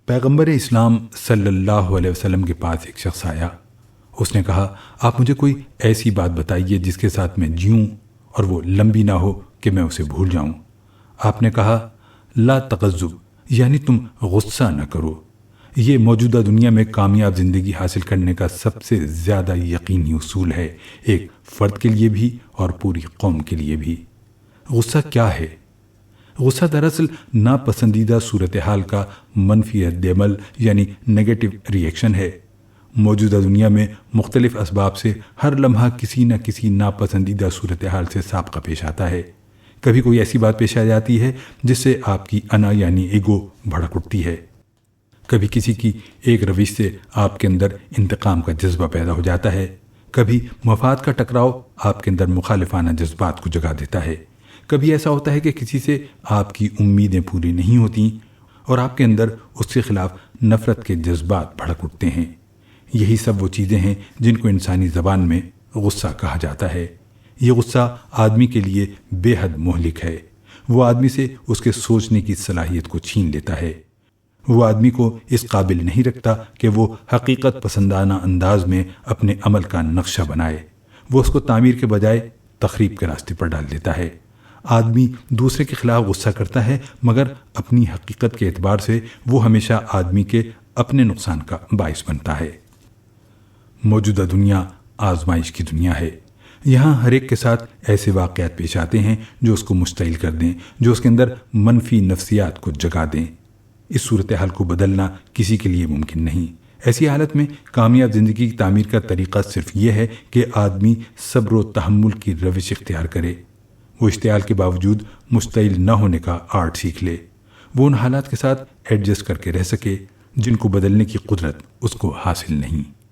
پیغمبر اسلام صلی اللہ علیہ وسلم کے پاس ایک شخص آیا۔ اس نے کہا، آپ مجھے کوئی ایسی بات بتائیے جس کے ساتھ میں جیوں اور وہ لمبی نہ ہو کہ میں اسے بھول جاؤں۔ آپ نے کہا، لا تغضب، یعنی تم غصہ نہ کرو۔ یہ موجودہ دنیا میں کامیاب زندگی حاصل کرنے کا سب سے زیادہ یقینی اصول ہے، ایک فرد کے لیے بھی اور پوری قوم کے لیے بھی۔ غصہ کیا ہے؟ غصہ دراصل ناپسندیدہ صورتحال کا منفی رد عمل یعنی نیگیٹو ری ایکشن ہے۔ موجودہ دنیا میں مختلف اسباب سے ہر لمحہ کسی نہ کسی ناپسندیدہ صورتحال سے سابقہ پیش آتا ہے۔ کبھی کوئی ایسی بات پیش آ جاتی ہے جس سے آپ کی انا یعنی ایگو بھڑک اٹھتی ہے۔ کبھی کسی کی ایک روش سے آپ کے اندر انتقام کا جذبہ پیدا ہو جاتا ہے۔ کبھی مفاد کا ٹکراؤ آپ کے اندر مخالفانہ جذبات کو جگا دیتا ہے۔ کبھی ایسا ہوتا ہے کہ کسی سے آپ کی امیدیں پوری نہیں ہوتی اور آپ کے اندر اس کے خلاف نفرت کے جذبات بھڑک اٹھتے ہیں۔ یہی سب وہ چیزیں ہیں جن کو انسانی زبان میں غصہ کہا جاتا ہے۔ یہ غصہ آدمی کے لیے بے حد مہلک ہے۔ وہ آدمی سے اس کے سوچنے کی صلاحیت کو چھین لیتا ہے۔ وہ آدمی کو اس قابل نہیں رکھتا کہ وہ حقیقت پسندانہ انداز میں اپنے عمل کا نقشہ بنائے۔ وہ اس کو تعمیر کے بجائے تخریب کے راستے پر ڈال دیتا ہے۔ آدمی دوسرے کے خلاف غصہ کرتا ہے، مگر اپنی حقیقت کے اعتبار سے وہ ہمیشہ آدمی کے اپنے نقصان کا باعث بنتا ہے۔ موجودہ دنیا آزمائش کی دنیا ہے۔ یہاں ہر ایک کے ساتھ ایسے واقعات پیش آتے ہیں جو اس کو مشتعل کر دیں، جو اس کے اندر منفی نفسیات کو جگا دیں۔ اس صورتحال کو بدلنا کسی کے لیے ممکن نہیں۔ ایسی حالت میں کامیاب زندگی کی تعمیر کا طریقہ صرف یہ ہے کہ آدمی صبر و تحمل کی روش اختیار کرے۔ وہ اشتعال کے باوجود مشتعل نہ ہونے کا آرٹ سیکھ لے۔ وہ ان حالات کے ساتھ ایڈجسٹ کر کے رہ سکے جن کو بدلنے کی قدرت اس کو حاصل نہیں۔